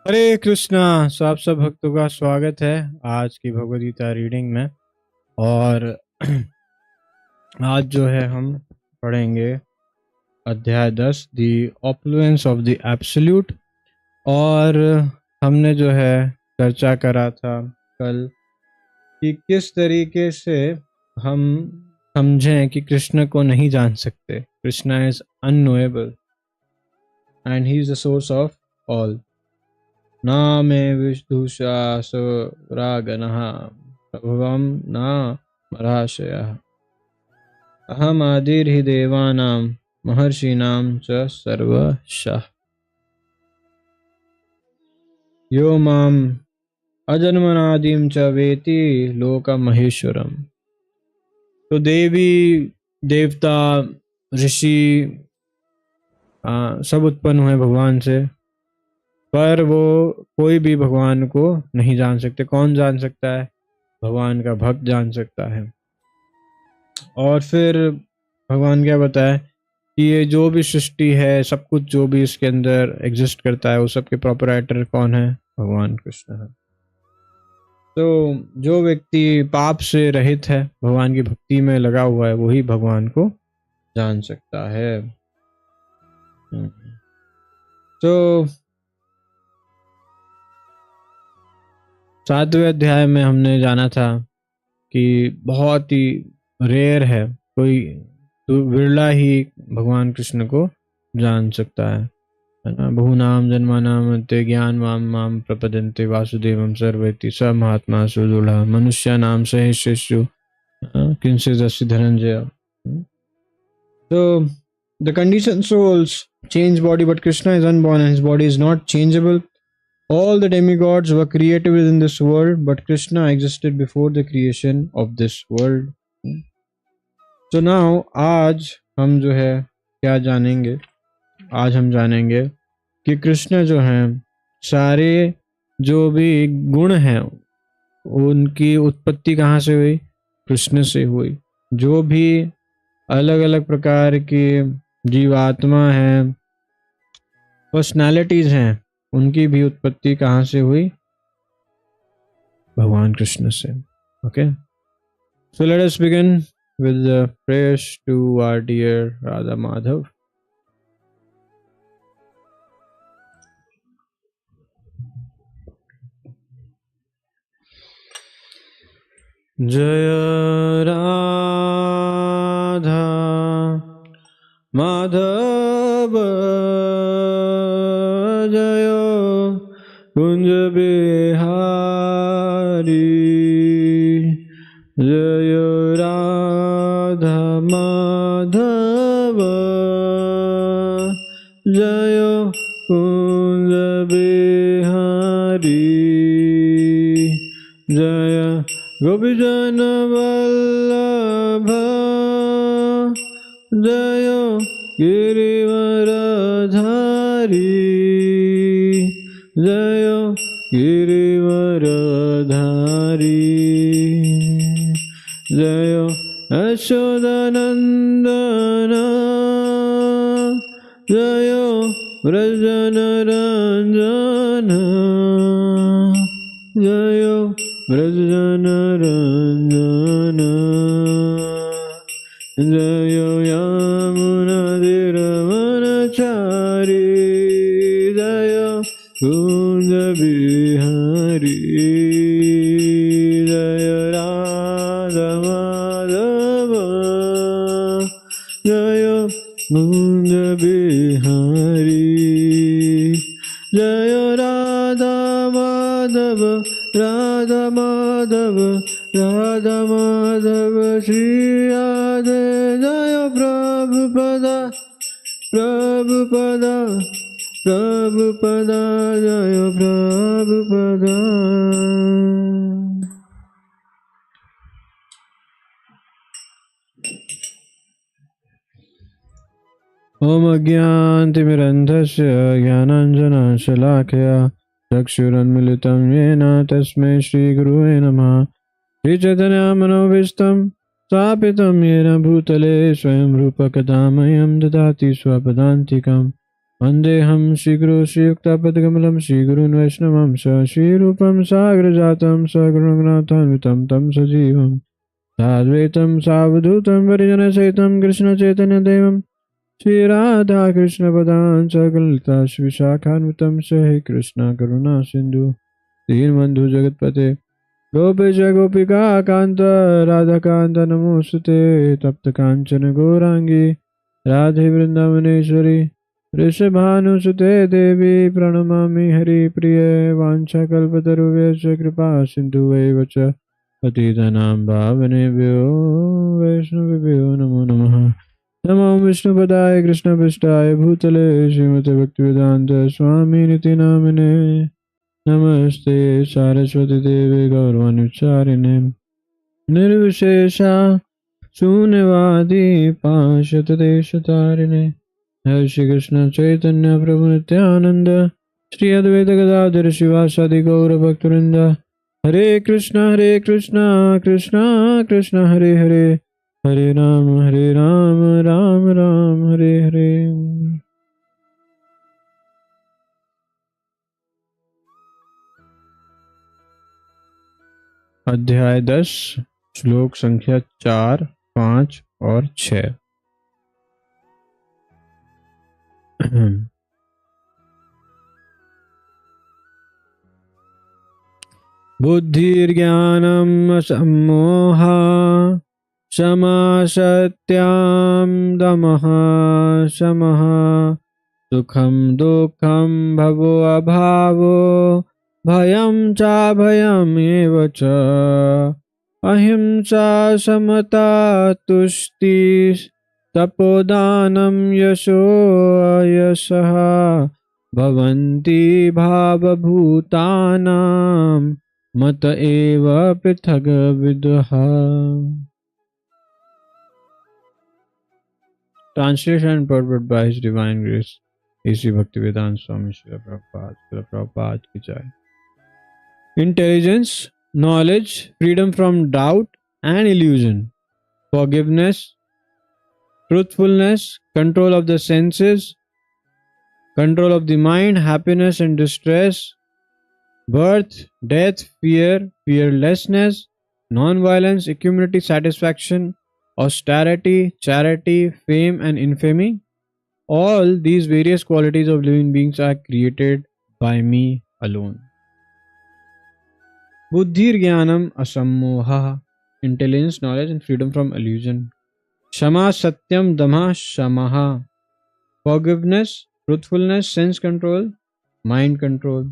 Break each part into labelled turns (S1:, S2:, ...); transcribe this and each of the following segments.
S1: हरे कृष्णा। सब भक्तों का स्वागत है आज की भगवद गीता रीडिंग में। और आज जो है हम पढ़ेंगे अध्याय 10 दी ऑपुलेंस ऑफ द एब्सोल्यूट। और हमने जो है चर्चा करा था कल कि किस तरीके से हम समझें कि कृष्ण को नहीं जान सकते। Krishna is unknowable and he is the source of all. न मे विदुषासुरागणः प्रभवं न मराशयः अहम आदिर्हि देवानां महर्षीणां च सर्वशः यो माम् अजन्मनादिं च वेति लोकमहेश्वरम्। तो देवी देवता ऋषि सब उत्पन्न हुए भगवान से, पर वो कोई भी भगवान को नहीं जान सकते। कौन जान सकता है? भगवान का भक्त जान सकता है। और फिर भगवान क्या बताया कि ये जो भी सृष्टि है, सब कुछ जो भी इसके अंदर एग्जिस्ट करता है, वो सबके प्रोपराइटर कौन है? भगवान कृष्ण है। तो जो व्यक्ति पाप से रहित है, भगवान की भक्ति में लगा हुआ है, वही भगवान को जान सकता है। तो 7वें अध्याय में हमने जाना था कि बहुत ही रेयर है, कोई तो विरला ही भगवान कृष्ण को जान सकता है ना। बहुनाम जन्मानाम ते ज्ञान माम प्रपद्यन्ते वासुदेवम सर्वेति स महात्मा सुदुर्लभः मनुष्यानाम सहेषु किंचिदस्ति Dhananjay. So the conditioned souls change body, but Krishna is unborn and his body is not changeable. All the demigods were created within this world, but Krishna existed before the creation of this world. So now आज हम जो है क्या जानेंगे? आज हम जानेंगे कि कृष्ण जो हैं, सारे जो भी गुण हैं उनकी उत्पत्ति कहाँ से हुई? कृष्ण से हुई। जो भी अलग अलग प्रकार की जीवात्मा हैं, पर्सनालिटीज हैं, उनकी भी उत्पत्ति कहाँ से हुई? भगवान कृष्ण से। Okay, so let us begin with the prayers to our dear Radha Madhav. Jaya Radha Madhava Jaya Kunj Bihari Jaya Radha Madhava Jaya Kunj Bihari Jaya Gopijana Vallabha Jaya Girivaradhari Jaya Girivaradhari Jaya Ashodanandana Jaya Vrajana Ranjana Jaya Vrajana Ranjana Jaya Yamuna Dhiramanachari Jaya Kunja Bihari Jaya Radha Madhava Jaya Kunja Bihari Jaya Radha Madhava Radha Madhava Radha Madhava Shri Radhe Jaya Prabhupada Prabhupada Prabhupada Jaya Prabhupada. Om Ajnantimirandhasya Jnananjana Shalakaya Chakshurunmilitam Yena Tasmai Shri Gurave Namah. Shri Chaitanya Manovistam Sapitam Yena Bhutale Swayam Rupa Kadamayam Dadati Swapadantikam Vandeham Shri Guru Shri Yuktapad Shri Gurun Vaishnavam Shri Rupam Sagrajatam Sagrunathanvitam Tam Sajivam Sadvaitam Savadhutam Varijana Saitam Krishna Chaitanya Devam Shri Radha Krishna Padan Sagalita Shri Shakhanvitam Sahi Krishna Karuna Sindhu Deenbandhu Jagatpate Gopisha Gopika Kanta Radha Kanta Namostate Tapta Kanchana Gaurangi Radhe Vrindavaneshwari Rishabhanusute Devi Pranamami Hari Priye Vancha Kalpataruvesha Kripa Sindhuvevacha Patitanam Bhavanebhyo Vaishnavibhyo Namo Namaha Namo Vishnupadaya Krishna Pishtaya Bhutale Srimate Bhaktivedanta Swami Niti Namine Namaste Saraswati Devi Gauranucharine Nirvishesha Sunyavadi Pashatadeshatarine Hare Shri Krishna Chaitanya Prabhu Nityananda Shri Advaita Gadadhara Shivasadi Gaura Bhaktarinda Hare Krishna Krishna Krishna Hare Hare Hare Ram Ram Ram Hare Hare अध्याय 10 श्लोक संख्या 4, 5 और 6 बुद्धिर्ज्ञानम् असम्मोहा क्षमा सत्यं दमः शमः सुखं दुःखं भवो अभावो भयं चाभयम् एव च अहिंसा समता तुष्टिः तपोदानं यशो यशः भवन्ति भावभूतानां मत एव पृथग् विदुः. Translation purport by His Divine Grace A.C. Bhaktivedanta Swami Srila Prabhupada ki jai. Intelligence, knowledge, freedom from doubt and illusion, forgiveness, truthfulness, control of the senses, control of the mind, happiness and distress, birth, death, fear, fearlessness, non-violence, equanimity, satisfaction, austerity, charity, fame and infamy. All these various qualities of living beings are created by me alone. Buddhir Jnanam Asammoha, intelligence, knowledge and freedom from illusion. Shama Satyam Dhamma Shamaha, forgiveness, truthfulness, sense control, mind control.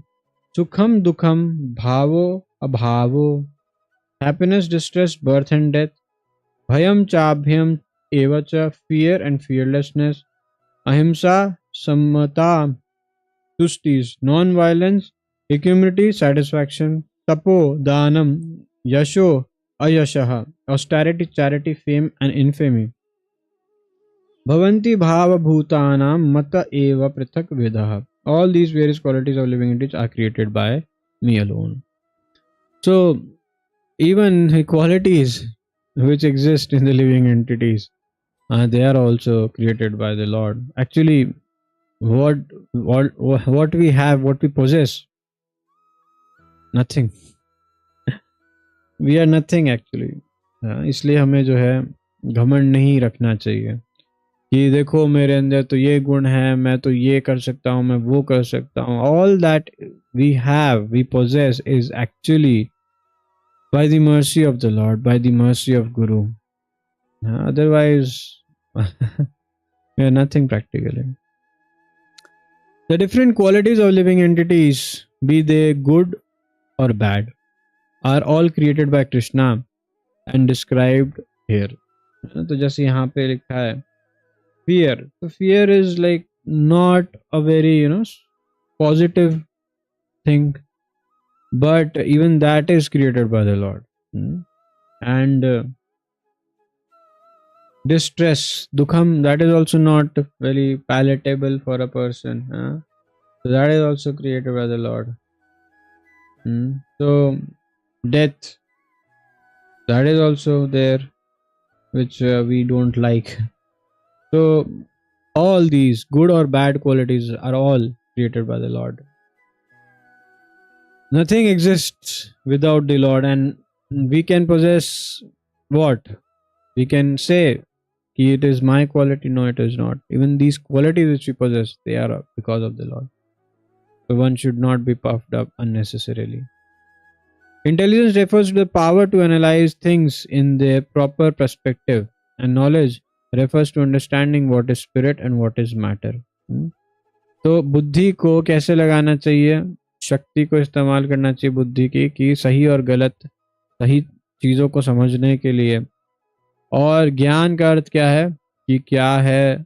S1: Sukham Dukham Bhavo Abhavo, happiness, distress, birth and death. Bhayam Chabhyam Evacha, fear and fearlessness. Ahimsa Sammata, Tustis, non-violence, equanimity, satisfaction. Tapo, Danam, Yasho, Ayashaha, austerity, charity, fame and infamy. Bhavanti Bhava Bhutanam Mata Eva Prithak Vedaha. All these various qualities of living entities are created by me alone. So, even the qualities which exist in the living entities, they are also created by the Lord. Actually, what we have, what we possess, nothing. We are nothing actually. इसलिए हमें जो है घमंड नहीं रखना चाहिए कि देखो मेरे अंदर तो ये गुण है, मैं तो ये कर सकता हूँ, मैं वो कर सकता हूँ. All that we have, we possess is actually by the mercy of the Lord, by the mercy of Guru. Otherwise, we are nothing practically. The different qualities of living entities, be they good or bad, are all created by Krishna and described here. तो जैसे यहाँ पे लिखा है fear. So fear is like not a very positive thing, but even that is created by the Lord. And distress, dukham, that is also not very palatable for a person. So that is also created by the Lord. So death, that is also there, which we don't like. So All these good or bad qualities are all created by the Lord. Nothing exists without the Lord, and we can possess what? We can say it is my quality. No, it is not. Even these qualities which we possess, they are because of the Lord. So one should not be puffed up unnecessarily. Intelligence refers to the power to analyze things in their proper perspective, and knowledge refers to understanding what is spirit and what is matter. तो बुद्धि को कैसे लगाना चाहिए? शक्ति को इस्तेमाल करना चाहिए बुद्धि की कि सही और गलत, सही चीज़ों को समझने के लिए। और ज्ञान का अर्थ क्या है कि क्या है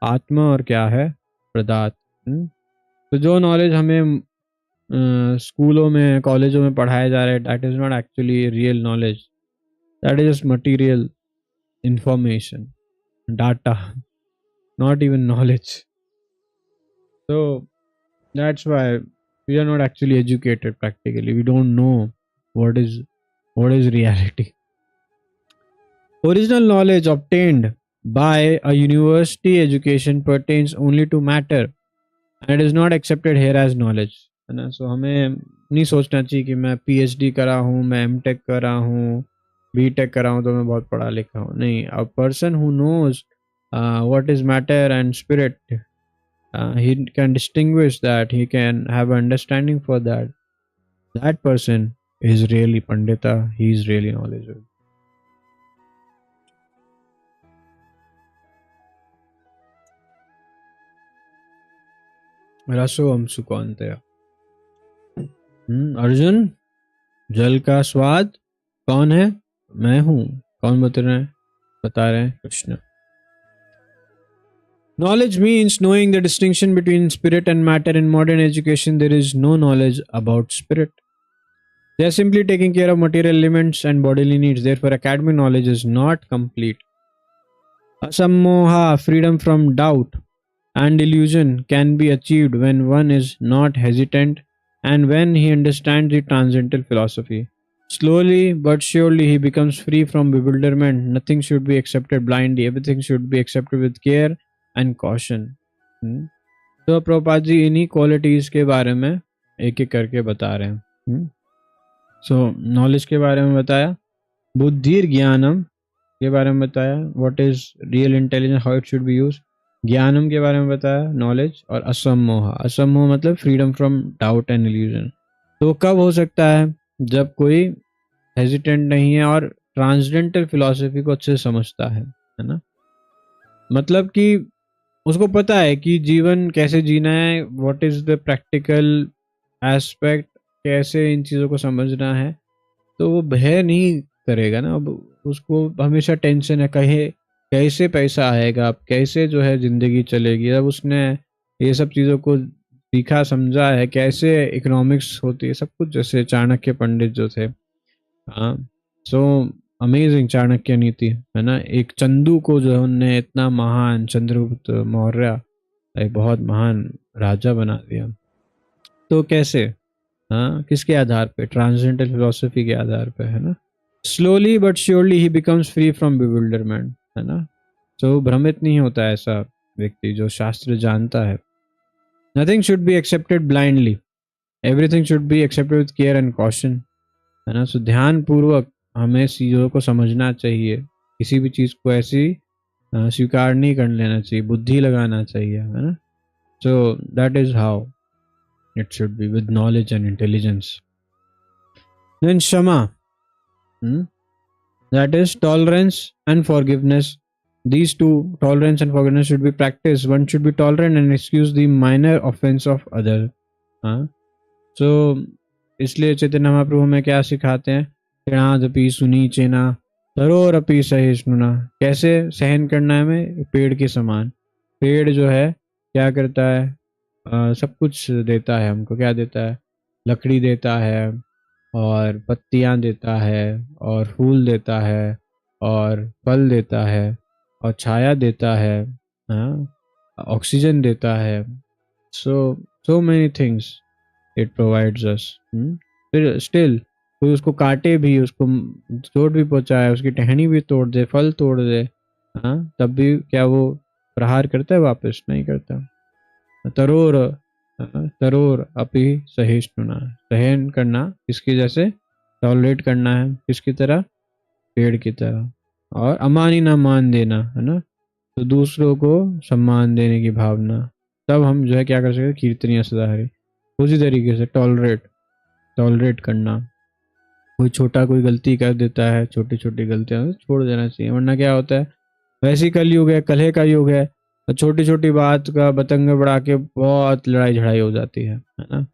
S1: आत्मा और क्या है पदार्थ। तो जो नॉलेज हमें स्कूलों में, कॉलेजों में पढ़ाया जा रहा है, that is not actually real knowledge, that is just material information, data, not even knowledge. So that's why we are not actually educated practically. We don't know what is reality. Original knowledge obtained by a university education pertains only to matter and it is not accepted here as knowledge. है ना? So हमें नहीं सोचना चाहिए कि मैं PhD करा हूँ, मैं MTech करा हूँ, BTech करा हूँ तो मैं बहुत पढ़ा लिखा हूँ। नहीं, a person who knows what is matter and spirit, he can distinguish that, he can have an understanding for that. That person is really Pandita, he is really knowledgeable. रसो हम सुकौंतया। अर्जुन, जल का स्वाद कौन है? मैं हूँ। कौन बता रहे हैं? Krishna. Knowledge means knowing the distinction between spirit and matter. In modern education, there is no knowledge about spirit. They are simply taking care of material elements and bodily needs. Therefore, academic knowledge is not complete. Asammoha, freedom from doubt and illusion, can be achieved when one is not hesitant and when he understands the transcendental philosophy. Slowly but surely he becomes free from bewilderment. Nothing should be accepted blindly. Everything should be accepted with care and caution. तो प्रभुपाद जी इन्हीं qualities के बारे में एक एक करके बता रहे हैं। सो नॉलेज के बारे में बताया, बुद्धिर ज्ञानम के बारे में बताया, what is real intelligence, how it should be use. ज्ञानम के बारे में बताया, नॉलेज। और असम्मोह, असम्मोह मतलब freedom from doubt and illusion. तो कब हो सकता है? जब कोई हेजिटेंट नहीं है और ट्रांसडेंटल फिलॉसफी को अच्छे से समझता है ना। मतलब कि उसको पता है कि जीवन कैसे जीना है, what is the practical aspect, कैसे इन चीज़ों को समझना है। तो वो भय नहीं करेगा ना। अब उसको हमेशा टेंशन है, कहे कैसे पैसा आएगा, कैसे जो है ज़िंदगी चलेगी। अब उसने ये सब चीज़ों को सीखा समझा है, कैसे इकोनॉमिक्स होती है, सब कुछ। जैसे चाणक्य पंडित जो थे, हाँ, सो अमेजिंग चाणक्य नीति, है ना। एक चंदू को जो है उनने इतना महान, चंद्रगुप्त मौर्य एक बहुत महान राजा बना दिया। तो कैसे? हाँ, किसके आधार पे? ट्रांसेंडेंटल फिलोसफी के आधार पे, है ना। Slowly but surely he becomes free from bewilderment, है ना। तो भ्रमित नहीं होता ऐसा व्यक्ति जो शास्त्र जानता है। Nothing should be accepted blindly, everything should be accepted with care and caution, है ना। सो ध्यान पूर्वक हमें चीज़ों को समझना चाहिए, किसी भी चीज़ को ऐसी स्वीकार नहीं कर लेना चाहिए, बुद्धि लगाना चाहिए, है ना। So that is how it should be, with knowledge and intelligence. Then Shama, that is tolerance and forgiveness. These two, tolerance and forgiveness, should be practiced. One should be tolerant and excuse the minor offense of other. So इसलिए चैतन्य महाप्रभु में क्या सिखाते हैं? तृणादपि सुनीचेना तरोरपि सहिष्णुना। कैसे सहन करना है हमें? पेड़ के समान। पेड़ जो है क्या करता है? सब कुछ देता है हमको। क्या देता है? लकड़ी देता है और पत्तियां देता है और फूल देता है और फल देता है और छाया देता है, ऑक्सीजन देता है। So many things it provides us. फिर स्टिल कोई उसको काटे भी, उसको चोट भी पहुंचाए, उसकी टहनी भी तोड़ दे, फल तोड़ दे, तब भी क्या वो प्रहार करता है वापस? नहीं करता। तरोर अपि सहिष्णुना, सहन करना किसकी जैसे? टॉलरेट करना है किसकी तरह? पेड़ की तरह। और अमानी ना मान देना, है ना, तो दूसरों को सम्मान देने की भावना, तब हम जो है क्या कर सकते? कीर्तनीय सदाहरि, उसी तरीके से टॉलरेट करना। कोई छोटा कोई गलती कर देता है, छोटी छोटी गलतियां छोड़ देना चाहिए, वरना क्या होता है, वैसे कल युग है, कलह का युग है, तो छोटी छोटी बात का बतंग बढ़ा के बहुत लड़ाई झड़ाई हो जाती है ना।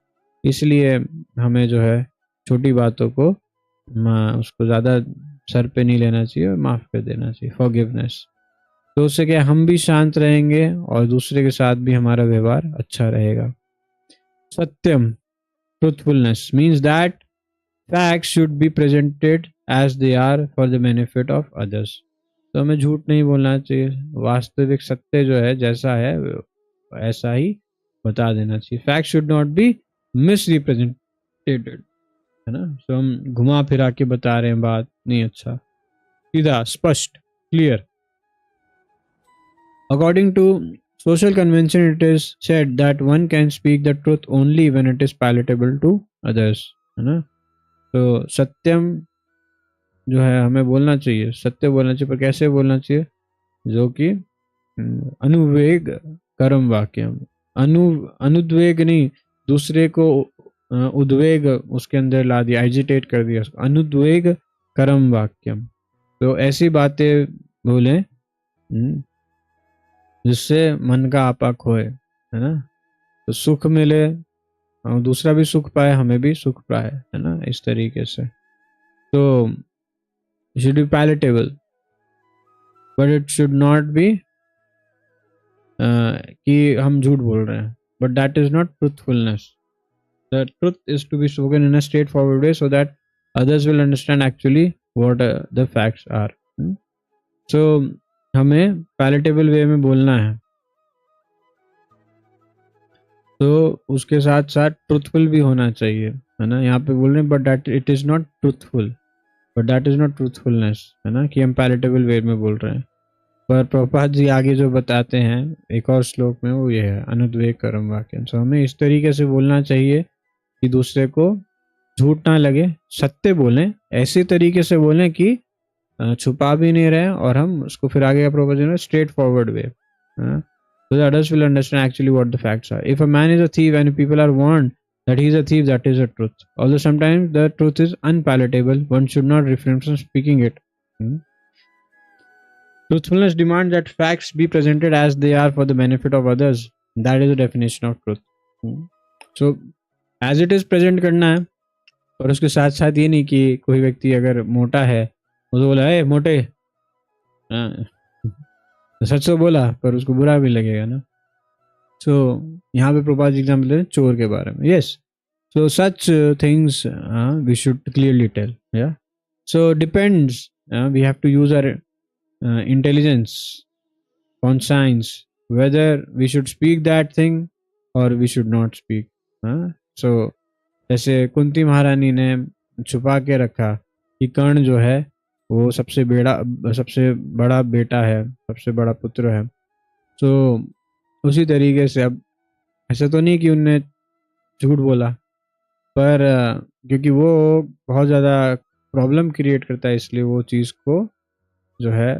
S1: इसलिए हमें जो है छोटी बातों को उसको ज़्यादा सर पे नहीं लेना चाहिए और माफ़ कर देना चाहिए, फॉरगिवनेस। तो उससे क्या, हम भी शांत रहेंगे और दूसरे के साथ भी हमारा व्यवहार अच्छा रहेगा। सत्यम, truthfulness means that facts should be presented as they are for the benefit of others। तो हमें झूठ नहीं बोलना चाहिए, वास्तविक सत्य जो है जैसा है ऐसा ही बता देना चाहिए। facts should not be misrepresented, है ना। तो हम घुमा फिरा के बता रहे हैं बात, नहीं अच्छा, सीधा स्पष्ट clear. According to social convention it is said that one can speak the truth only when it is palatable to others, है ना। तो सत्यम जो है हमें बोलना चाहिए, सत्य बोलना चाहिए, पर कैसे बोलना चाहिए? जो कि अनुवेग कर्म वाक्यम, अनुद्वेग नहीं, दूसरे को उद्वेग उसके अंदर ला दिया, एजिटेट कर दिया, अनुद्वेग कर्म वाक्यम। तो ऐसी बातें बोले जिससे मन का आपा खोए, है ना, तो सुख मिले, दूसरा भी सुख पाए, हमें भी सुख पाए, है ना, इस तरीके से। तो should be palatable but it should not be कि हम झूठ बोल रहे हैं, but that is not truthfulness. The truth is to be spoken in a straightforward way so that others will understand actually what the facts are। So हमें palatable way में बोलना है, तो उसके साथ साथ ट्रूथफुल भी होना चाहिए, है ना। यहाँ पे बोल रहे हैं but that it is not truthful, but that is not truthfulness, है ना, कि हम पैलेटेबल वे में बोल रहे हैं। पर प्रभुपाद जी आगे जो बताते हैं एक और श्लोक में, वो ये है अनुद्वेग कर्म वाक्यम। सो हमें इस तरीके से बोलना चाहिए कि दूसरे को झूठ ना लगे, सत्य बोलें, ऐसे तरीके से बोलें कि छुपा भी नहीं रहे और हम उसको फिर आगे का प्रोपोजन है straight forward way, so that others will understand actually what the facts are। If a man is a thief and people are warned that he is a thief, that is a truth, although sometimes the truth is unpalatable, one should not refrain from speaking it। Truthfulness demands that facts be presented as they are for the benefit of others, that is the definition of truth। So as it is present करना है, और उसके साथ साथ ये नहीं कि कोई व्यक्ति अगर मोटा है वो तो बोला है मोटे, सच तो बोला पर उसको बुरा भी लगेगा ना। सो यहाँ पे प्रभुपाद जी एग्जाम्पल दे रहे हैं चोर के बारे में। Yes, so such things we should clearly tell, या so depends, we have to use our intelligence, conscience, whether we should speak that thing और we should not speak. So जैसे कुंती महारानी ने छुपा के रखा कि कर्ण जो है वो सबसे बड़ा बेटा है, सबसे बड़ा पुत्र है। तो उसी तरीके से अब ऐसा तो नहीं कि उनने झूठ बोला, पर क्योंकि वो बहुत ज़्यादा प्रॉब्लम क्रिएट करता है इसलिए वो चीज़ को जो है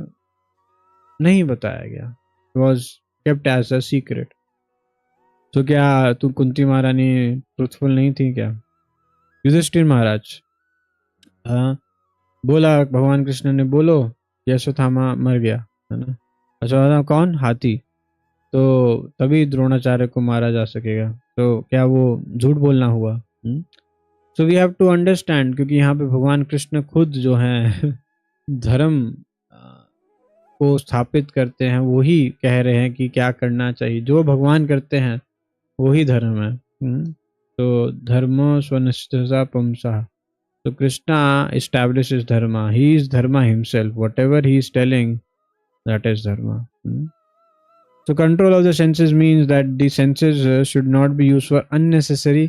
S1: नहीं बताया गया, was kept as a secret. तो क्या तू कुंती महारानी ट्रूथफुल नहीं थी क्या? युधिष्ठिर महाराज बोला, भगवान कृष्ण ने बोलो कि अश्वत्थामा मर गया, है ना, अश्वत्थामा कौन? हाथी, तो तभी द्रोणाचार्य को मारा जा सकेगा, तो क्या वो झूठ बोलना हुआ? So we have to understand, क्योंकि यहाँ पे भगवान कृष्ण खुद जो है धर्म को स्थापित करते हैं, वही कह रहे हैं कि क्या करना चाहिए, जो भगवान करते हैं वही धर्म है। तो धर्मो स्वनिष्ठा पुंसा, so Krishna establishes dharma, he is dharma himself, whatever he is telling, that is dharma। So control of the senses means that the senses should not be used for unnecessary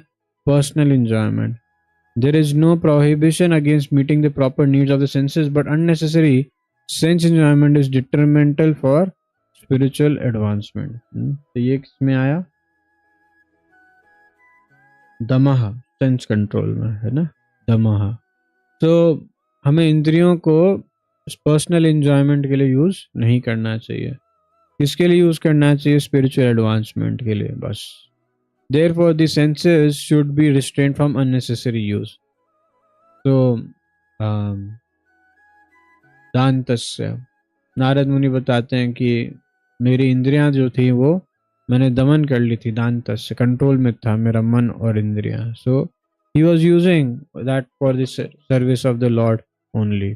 S1: personal enjoyment। There is no prohibition against meeting the proper needs of the senses, but unnecessary sense enjoyment is detrimental for spiritual advancement. तो ये किसमें आया? दमह, sense control में है ना, दमह। तो हमें इंद्रियों को पर्सनल एंजॉयमेंट के लिए यूज नहीं करना चाहिए। किसके लिए यूज करना चाहिए? स्पिरिचुअल एडवांसमेंट के लिए बस। Therefore, the senses should be restrained from unnecessary use. So, दान्तस्य, Narad मुनि बताते हैं कि मेरी इंद्रियां जो थी वो मैंने दमन कर ली थी, दान्तस्य, कंट्रोल में था मेरा मन और इंद्रियां। So, he was using that for the service of the Lord only.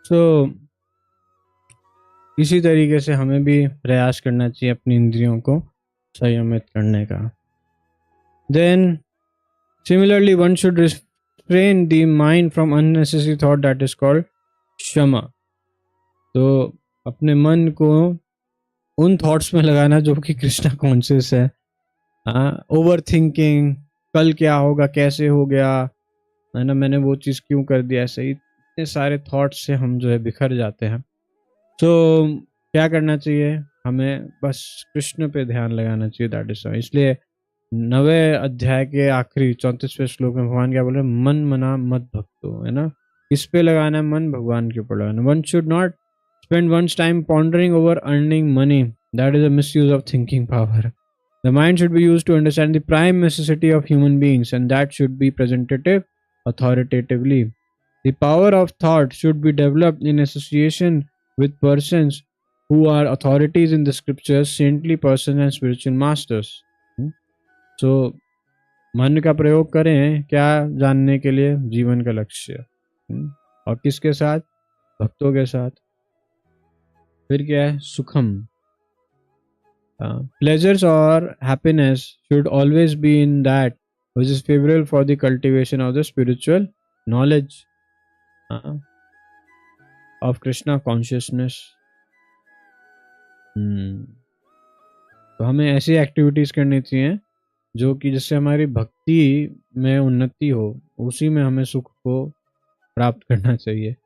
S1: So, इसी तरीके से हमें भी प्रयास करना चाहिए अपनी इंद्रियों को संयमित करने का। Then, similarly, one should restrain the mind from unnecessary thought, that is called क्षमा। तो अपने मन को उन थॉट्स में लगाना जो कि कृष्णा कॉन्शियस है। ओवर थिंकिंग, कल क्या होगा, कैसे हो गया, है ना, मैंने वो चीज़ क्यों कर दिया, ऐसे ही इतने सारे थॉट्स से हम जो है बिखर जाते हैं। तो क्या करना चाहिए? हमें बस कृष्ण पे ध्यान लगाना चाहिए, दैट इज। इसलिए 9वें अध्याय के आखिरी 34वें श्लोक में भगवान क्या बोल रहे हैं? मन मना मत भक्तो, है ना, किस पे लगाना है मन? भगवान के ऊपर लगाना। One should not spend one's time pondering over earning money. That is a misuse of thinking power. The mind should be used to understand the prime necessity of human beings, and that should be presented authoritatively. The power of thought should be developed in association with persons who are authorities in the scriptures, saintly persons and spiritual masters. So, मन का प्रयोग करें क्या जानने के लिए? जीवन का लक्ष्य। और किसके साथ? भक्तों के साथ। फिर क्या है? सुखम। Pleasures or happiness should always be in that which is favorable for the cultivation of the spiritual knowledge of Krishna consciousness. तो हमें ऐसी एक्टिविटीज करनी चाहिए जो कि जिससे हमारी भक्ति में उन्नति हो, उसी में हमें सुख को प्राप्त करना चाहिए।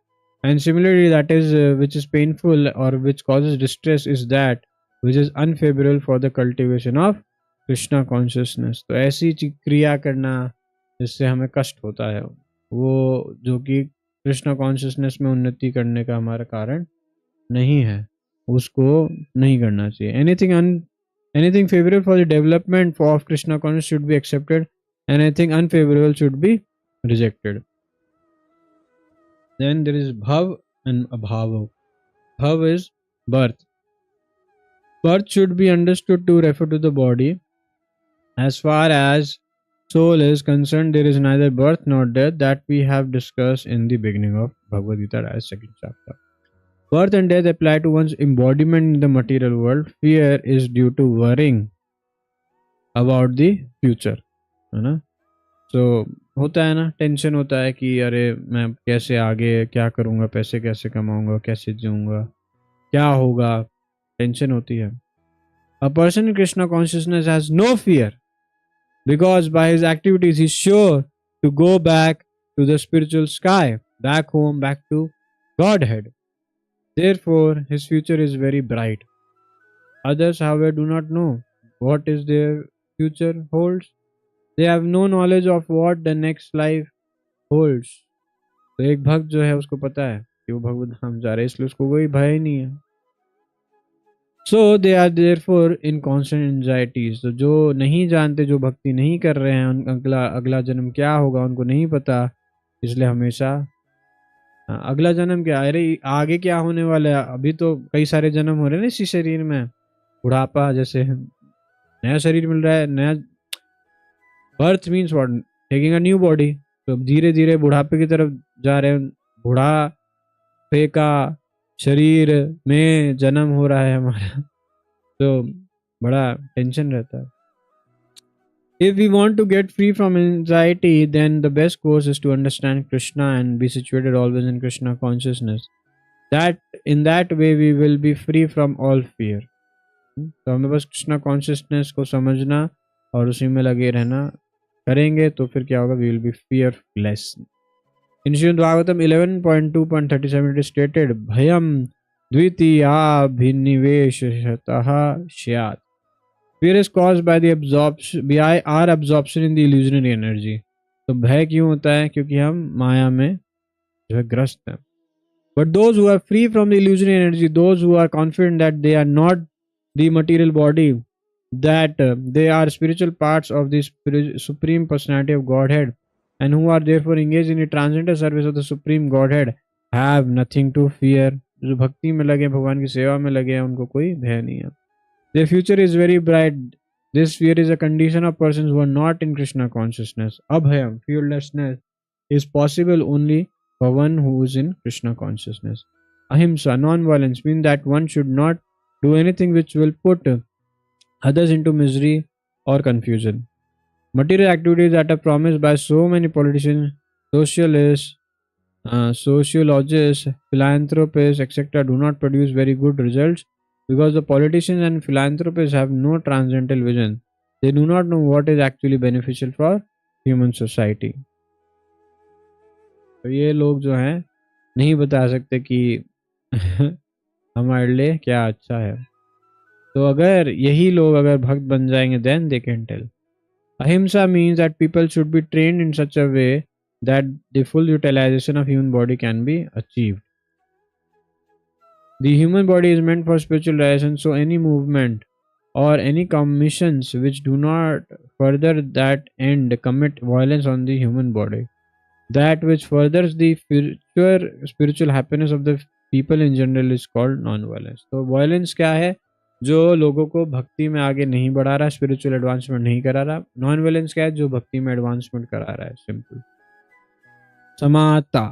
S1: And similarly, that is which is painful or which causes distress is that which is unfavorable for the cultivation of Krishna consciousness. तो ऐसी क्रिया करना जिससे हमें कष्ट होता है, वो जो कि कृष्णा कॉन्शियसनेस में उन्नति करने का हमारा कारण नहीं है, उसको नहीं करना चाहिए। Anything favorable for the development of Krishna consciousness should be accepted, and anything unfavorable should be rejected. Then there is bhav and abhav. Bhav is birth. Birth should be understood to refer to the body. As far as soul is concerned, there is neither birth nor death, that we have discussed in the beginning of Bhagavad Gita as second chapter. Birth and death apply to one's embodiment in the material world. Fear is due to worrying about the future, है ना। तो होता है ना, tension होता है कि अरे मैं कैसे आगे क्या करूँगा, पैसे कैसे कमाऊँगा, कैसे जीऊँगा, क्या होगा, टेंशन होती है। A person in Krishna consciousness has no fear because by his activities he is sure to go back to the spiritual sky, back home, back to Godhead. Therefore, his future is very bright. Others, however, do not know what is their future holds. They have no knowledge of what the next life holds. तो एक भक्त जो है उसको पता है कि वो भगवत धाम जा रहे हैं, इसलिए उसको कोई भय नहीं है। So they are therefore in constant anxieties. तो जो नहीं जानते, जो भक्ति नहीं कर रहे हैं, अगला जन्म क्या होगा उनको नहीं पता, इसलिए हमेशा हाँ, अगला जन्म क्या, अरे आगे क्या होने वाला है, अभी तो कई सारे जन्म हो रहे हैं ना इसी शरीर में। बुढ़ापा, जैसे नया शरीर मिल रहा है, नया birth means what, taking a new body. तो धीरे धीरे बुढ़ापे की तरफ जा रहे हैं, बुढ़ापे का शरीर में जन्म हो रहा है हमारा। तो बड़ा टेंशन रहता है। If we want to get free from anxiety, then the best course is to understand Krishna and be situated always in Krishna consciousness. That in that way we will be free from all fear. तो हमें बस Krishna consciousness को समझना और उसी में लगे रहना, करेंगे तो फिर क्या होगा, we will be fearless. In Srimad Bhagavatam 11.2.37 it is stated, Bhayam Dvitiya Bhiniveshataha Shyat. Fear is caused by our absorption in the illusionary energy. तो भय क्यों होता है, क्योंकि हम माया में जो है ग्रस्त हैं। But those who are free from the illusionary energy, those who are confident that they are not the material body, that they are spiritual parts of the supreme personality of Godhead, and who are therefore engaged in the transcendental service of the supreme Godhead, have nothing to fear. जो भक्ति में लगे, भगवान की सेवा में लगे हैं, उनको कोई भय नहीं है। Their future is very bright. This fear is a condition of persons who are not in Krishna consciousness. Abhayam, fearlessness, is possible only for one who is in Krishna consciousness. Ahimsa, non-violence, means that one should not do anything which will put others into misery or confusion. Material activities that are promised by so many politicians, socialists, sociologists, philanthropists, etc. do not produce very good results, because the politicians and philanthropists have no transcendental vision. They do not know what is actually beneficial for human society. तो ये लोग जो हैं नहीं बता सकते कि हमारे लिए क्या अच्छा है। तो अगर यही लोग अगर भक्त बन जाएंगे, then they can tell. Ahimsa means that people should be trained in such a way that the full utilization of human body can be achieved. The human body is meant for spiritual realization, so any movement or any commissions which do not further that end commit violence on the human body. That which furthers the future spiritual happiness of the people in general is called non-violence. तो violence क्या है, जो लोगों को भक्ति में आगे नहीं बढ़ा रहा, स्पिरिचुअल एडवांसमेंट नहीं करा रहा। नॉन वायलेंस क्या है, जो भक्ति में एडवांसमेंट करा रहा है। Simple. समाता,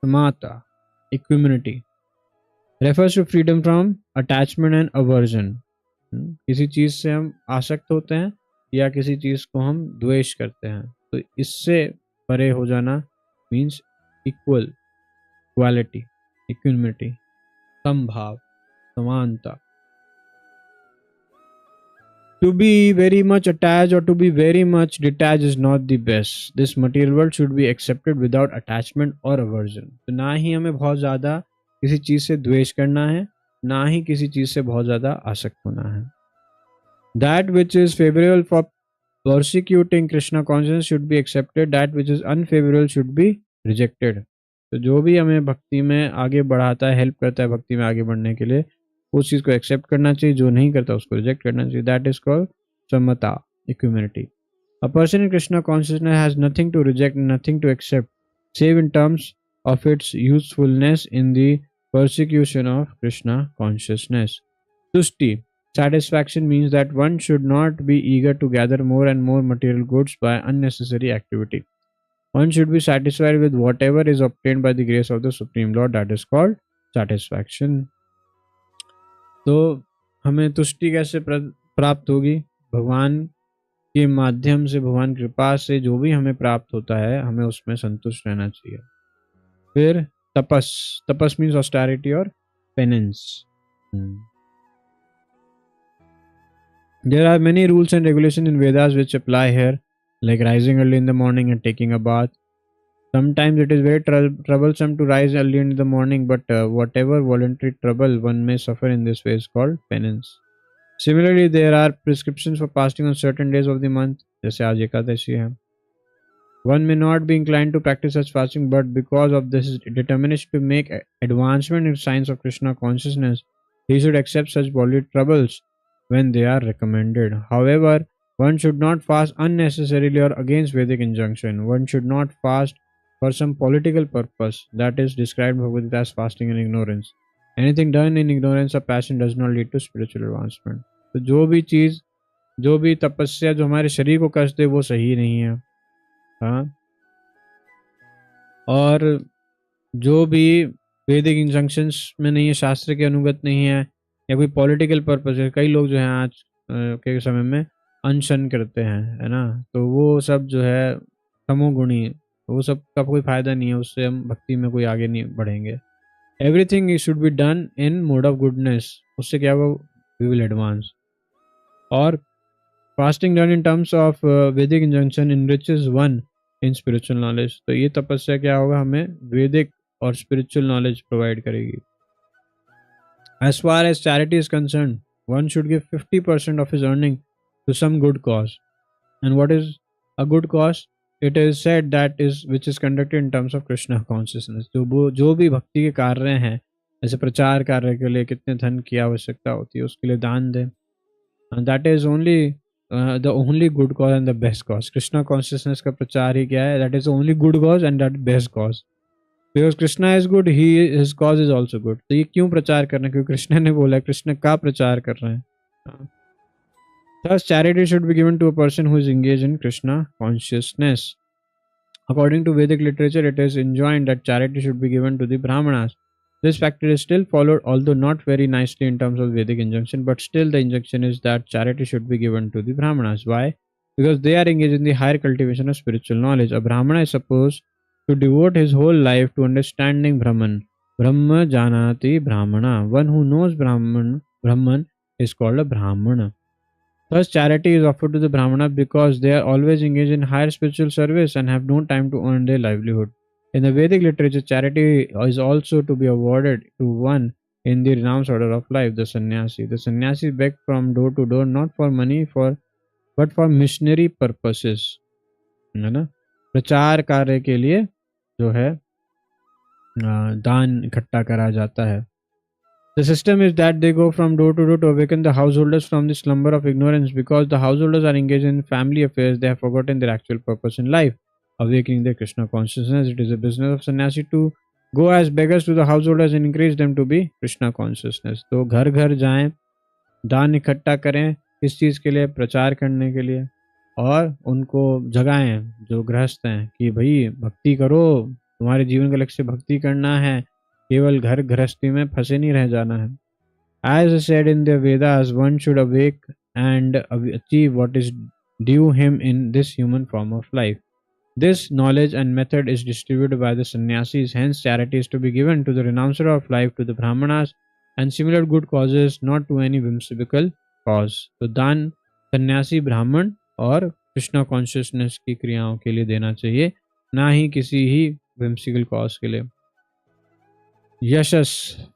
S1: समाता, इक्विमिनिटी, refers to freedom from attachment and aversion. किसी चीज से हम आसक्त होते हैं या किसी चीज को हम द्वेष करते हैं, तो इससे परे हो जाना मीन्स इक्वल, इक्वालिटी, इक्विमिनिटी, समभाव, समानता। To be very much attached or to be very much detached is not the best. This material world should be accepted without attachment or aversion. तो ना ही हमें बहुत ज़्यादा किसी चीज़ से द्वेष करना है, ना ही किसी चीज़ से बहुत ज़्यादा आसक्त होना है। That which is favorable for persecuting Krishna consciousness should be accepted. That which is unfavorable should be rejected. तो जो भी हमें भक्ति में आगे बढ़ाता है, हेल्प करता है भक्ति में आगे बढ़ने के लिए, उस चीज को एक्सेप्ट करना चाहिए, जो नहीं करता उसको रिजेक्ट करना चाहिए। That is called samata, equanimity. A person in Krishna consciousness has nothing to reject, nothing to accept, save in terms of its usefulness in the persecution of Krishna consciousness. Tushti, satisfaction, means that one should not be eager to gather more and more material goods by unnecessary activity. One should be satisfied with whatever is obtained by the grace of the Supreme Lord. That is called satisfaction. तो हमें तुष्टि कैसे प्राप्त होगी? भगवान के माध्यम से, भगवान कृपा से जो भी हमें प्राप्त होता है, हमें उसमें संतुष्ट रहना चाहिए। फिर तपस, तपस मीन्स ऑस्टेरिटी और penance. There are many rules and regulations in Vedas which apply here, like rising early in the morning and taking a bath. Sometimes it is very troublesome to rise early in the morning, but whatever voluntary trouble one may suffer in this way is called penance. Similarly, there are prescriptions for fasting on certain days of the month, जैसे आज एकादशी है। One may not be inclined to practice such fasting, but because of this determination to make advancement in science of Krishna consciousness, he should accept such bodily troubles when they are recommended. However, one should not fast unnecessarily or against Vedic injunction. One should not fast for some political purpose. That is described in Bhagavad Gita as fasting and ignorance. Anything done in ignorance or passion does not lead to spiritual advancement. तो जो भी चीज़, जो भी तपस्या जो हमारे शरीर को कष्ट दे वो सही नहीं है, हाँ। और जो भी वैदिक इंजंक्शंस में नहीं है, शास्त्र के अनुगत नहीं है, या कोई पॉलिटिकल पर्पस है, कई लोग जो हैं आज के समय में अनशन करते हैं, है ना, तो वो सब जो है तमोगुणी, वो सब का कोई फायदा नहीं है, उससे हम भक्ति में कोई आगे नहीं बढ़ेंगे। Everything should be done in mode of goodness, उससे क्या होगा, वी विल एडवांस। और fasting done in terms of Vedic injunction enriches one in spiritual knowledge, तो ये तपस्या क्या होगा, हमें वैदिक और स्पिरिचुअल नॉलेज प्रोवाइड करेगी। As far as charity is concerned, one should give 50% of his earning to some good cause. And what is a good cause? It is said that is which is conducted in terms of Krishna consciousness. जो भी भक्ति के कार्य हैं, जैसे प्रचार कार्य के लिए कितने धन की आवश्यकता होती है, उसके लिए दान दें। And that is only the only good cause and the best cause. Krishna consciousness का प्रचार ही क्या है? That is the only good cause and that best cause. Because Krishna is good, his cause is also good. तो ये क्यों प्रचार कर रहे हैं? क्योंकि कृष्ण ने बोला है, कृष्ण का प्रचार कर रहे हैं। Thus, charity should be given to a person who is engaged in Krishna consciousness. According to Vedic literature, it is enjoined that charity should be given to the Brahmanas. This factor is still followed, although not very nicely in terms of Vedic injunction, but still the injunction is that charity should be given to the Brahmanas. Why? Because they are engaged in the higher cultivation of spiritual knowledge. A Brahmana is supposed to devote his whole life to understanding Brahman. Brahma janati Brahmana. One who knows Brahman is called a Brahmana. Thus, charity is offered to the Brahmana because they are always engaged in higher spiritual service and have no time to earn their livelihood. In the Vedic literature, charity is also to be awarded to one in the renounced order of life, the sannyasi. The sannyasi begged from door to door not for money but for missionary purposes. है ना, प्रचार कार्य के लिए जो है दान इकट्ठा करा जाता है। The system is that they go from door to door to awaken the householders from the slumber of ignorance. Because the householders are engaged in family affairs, they have forgotten their actual purpose in life, awakening their Krishna consciousness. It is a business of sannyasi to go as beggars to the householders and encourage them to be Krishna consciousness. तो घर घर जाएं, दान इकट्ठा करें, किस चीज़ के लिए? प्रचार करने के लिए, और उनको जगाएं जो गृहस्थ हैं कि भाई भक्ति करो, तुम्हारे जीवन का लक्ष्य भक्ति करना है, केवल घर गृहस्थी में फंसे नहीं रह जाना है। As said in the Vedas, one should awake and achieve what is due him in this human form of life. This knowledge and method is distributed by the sannyasis. Hence, charity is to be given to the renouncer of life, to the brahmanas, and similar good causes, not to any whimsical cause. तो दान सन्यासी, ब्राह्मण और Krishna consciousness की क्रियाओं के लिए देना चाहिए, ना ही किसी ही whimsical cause के लिए। Yashas,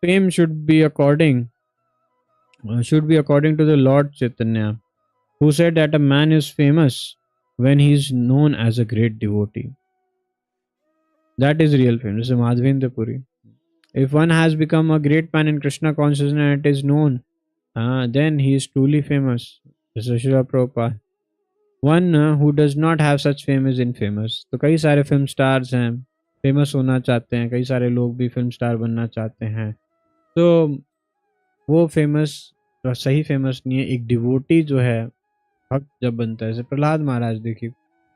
S1: fame should be according to the Lord Chaitanya, who said that a man is famous when he is known as a great devotee. That is real fame. This is Madhavendra Puri. If one has become a great man in Krishna consciousness and it is known, then he is truly famous. This is Srila Prabhupada. One who does not have such fame is infamous. तो कई सारे film stars हैं, famous होना चाहते हैं, कई सारे लोग भी फिल्म स्टार बनना चाहते हैं, तो वो फेमस सही फेमस नहीं है। एक डिवोटी जो है, भक्त जब बनता है, जैसे प्रहलाद महाराज देखिए,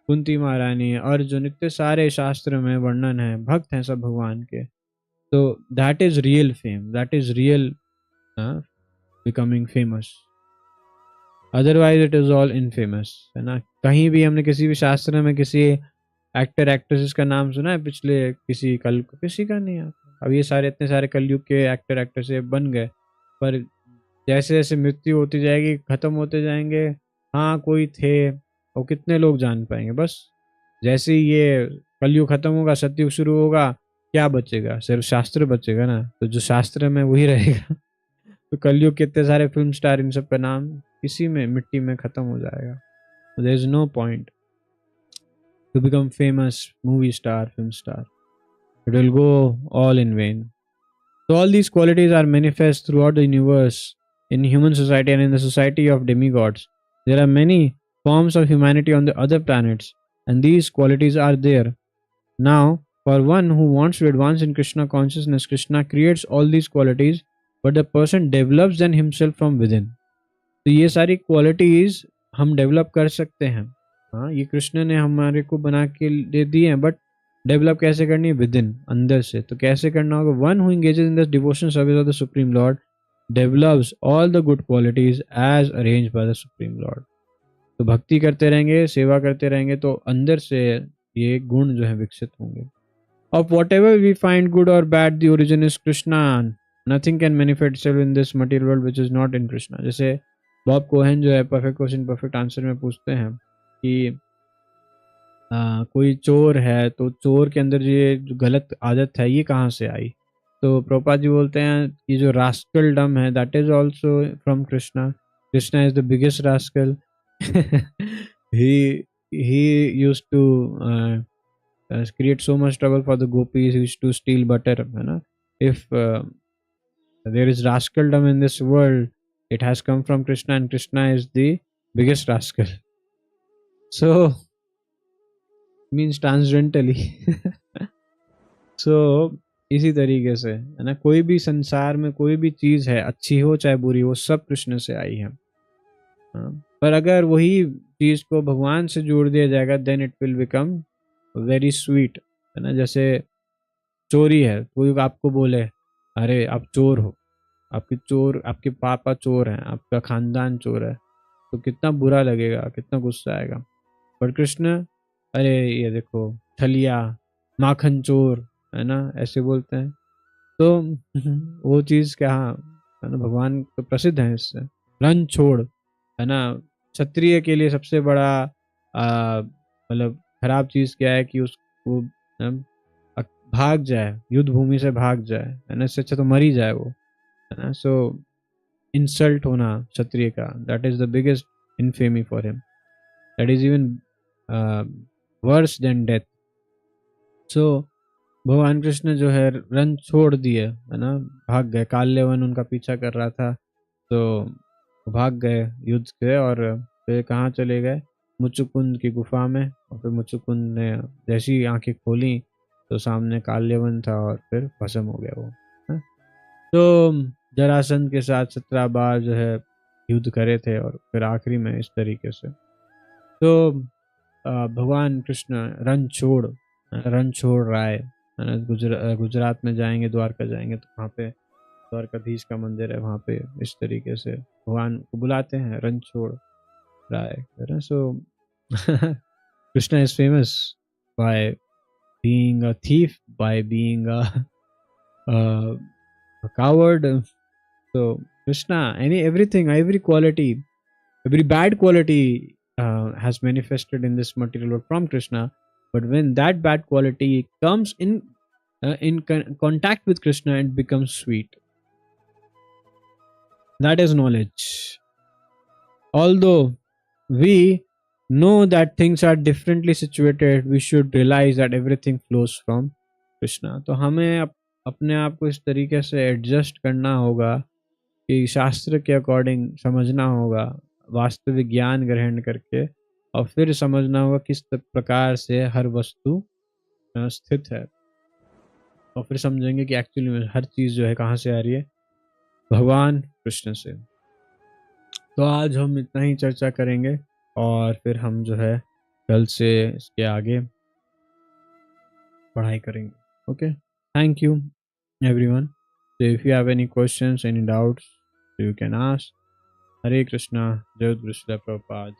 S1: कुंती महारानी, अर्जुन, इतने सारे शास्त्र में वर्णन है, भक्त हैं सब भगवान के, तो that is real fame, that is real becoming famous. Otherwise it is all infamous, है ना। कहीं भी हमने किसी भी शास्त्र में किसी एक्टर एक्ट्रेसेस का नाम सुना है पिछले किसी का नहीं आता। अब ये सारे इतने सारे कलयुग के एक्टर एक्ट्रेसेस बन गए, पर जैसे जैसे मृत्यु होती जाएगी, खत्म होते जाएंगे, हाँ कोई थे, और कितने लोग जान पाएंगे। बस जैसे ही ये कलयुग खत्म होगा, सतयुग शुरू होगा, क्या बचेगा? सिर्फ शास्त्र बचेगा ना, तो जो शास्त्र में वही रहेगा। तो कलयुग के इतने सारे फिल्म स्टार, इन सब का नाम इसी में मिट्टी में खत्म हो जाएगा। There is no point to become famous movie star, film star. It will go all in vain. So all these qualities are manifest throughout the universe, in human society and in the society of demigods. There are many forms of humanity on the other planets, and these qualities are there. Now, For one who wants to advance in Krishna consciousness, Krishna creates all these qualities, but the person develops them himself from within. तो ये सारी qualities हम develop कर सकते हैं. हाँ, ये कृष्ण ने हमारे को बना के दे दी है, बट डेवलप कैसे करनी है? विद इन, अंदर से. तो कैसे करना होगा? One who engages in the devotional service of the supreme lord develops all the good qualities as arrange by the supreme lord. तो भक्ति करते रहेंगे, सेवा करते रहेंगे, तो अंदर से ये गुण जो है विकसित होंगे. Of whatever we find good or bad, the origin is Krishna. Nothing can manifest itself in this material world which is not in Krishna. जैसे बॉब कोहेन जो है परफेक्ट क्वेश्चन परफेक्ट आंसर में पूछते हैं कि कोई चोर है, तो चोर के अंदर ये जो गलत आदत है ये कहाँ से आई? तो प्रभुपाद जी बोलते हैं कि जो रास्कल डम है, that is also from Krishna. Krishna is the biggest rascal. he used to create so much trouble for the gopis. He used to steal butter, है ना. If there is rascaldom in this world, it has come from Krishna, and Krishna is the biggest rascal. So means transcendentally. So इसी तरीके से, है ना, कोई भी संसार में कोई भी चीज है, अच्छी हो चाहे बुरी हो, सब कृष्ण से आई है. पर अगर वही चीज को भगवान से जोड़ दिया जाएगा, then it will become very sweet, है ना. जैसे चोरी है, कोई आपको बोले अरे आप चोर हो, आपके पापा चोर हैं, आपका खानदान चोर है, तो कितना बुरा लगेगा, कितना गुस्सा आएगा. पर कृष्ण, अरे ये देखो छलिया, माखन चोर, है ना, ऐसे बोलते हैं. तो वो चीज क्या है ना, भगवान तो प्रसिद्ध है इससे. रन छोड़, है ना. क्षत्रिय के लिए सबसे बड़ा मतलब खराब चीज क्या है कि उसको भाग जाए, युद्ध भूमि से भाग जाए, है ना. इससे अच्छा तो मर ही जाए वो, है ना. सो इंसल्ट होना क्षत्रिय का, that is the biggest infamy for him. That is even worse than death. So भगवान कृष्ण जो है रन छोड़ दिए, है ना, भाग गए. काल्यवन उनका पीछा कर रहा था, तो भाग गए युद्ध के, और फिर कहाँ चले गए? मुचुकुंद की गुफा में. और फिर मुचुकुंद ने जैसी आंखें खोली तो सामने काल्यवन था, और फिर भस्म हो गया वो, है? तो जरासंध के साथ 17 बार जो है युद्ध करे थे, और फिर आखिरी में इस तरीके से. तो भगवान कृष्ण रन छोड़ रहा है. गुजरात में जाएंगे, द्वारका जाएंगे, तो वहाँ पे द्वारकाधीश का मंदिर है, वहाँ पे इस तरीके से भगवान को बुलाते हैं, रन छोड़ रहा है. So Krishna is famous by being a thief, by being a coward. So Krishna, everything, every quality, every bad quality has manifested in this material world from Krishna. But when that bad quality comes in contact with Krishna, it becomes sweet. That is knowledge. Although we know that things are differently situated, we should realize that everything flows from Krishna. तो हमें अपने आप को इस तरीके से adjust करना होगा कि शास्त्र के अकॉर्डिंग समझना होगा, वास्तविक ज्ञान ग्रहण करके, और फिर समझना होगा किस प्रकार से हर वस्तु स्थित है, और फिर समझेंगे कि एक्चुअली में हर चीज जो है कहाँ से आ रही है? भगवान कृष्ण से. तो आज हम इतना ही चर्चा करेंगे, और फिर हम जो है कल से इसके आगे पढ़ाई करेंगे. Okay, thank you everyone. So if you have any questions, any doubts, you can ask. Hare Krishna. Jai Guru Srila Prabhupada.